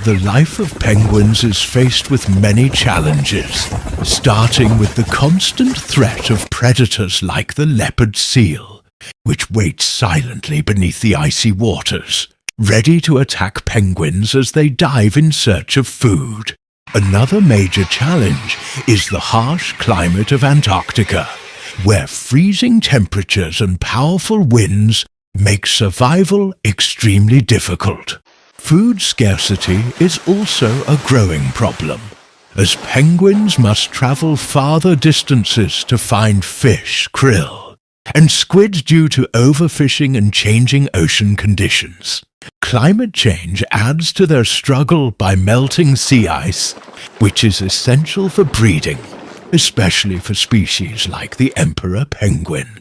The life of penguins is faced with many challenges, starting with the constant threat of predators like the leopard seal, which waits silently beneath the icy waters, ready to attack penguins as they dive in search of food. Another major challenge is the harsh climate of Antarctica, where freezing temperatures and powerful winds make survival extremely difficult. Food scarcity is also a growing problem, as penguins must travel farther distances to find fish, krill, and squid due to overfishing and changing ocean conditions. Climate change adds to their struggle by melting sea ice, which is essential for breeding, especially for species like the emperor penguin.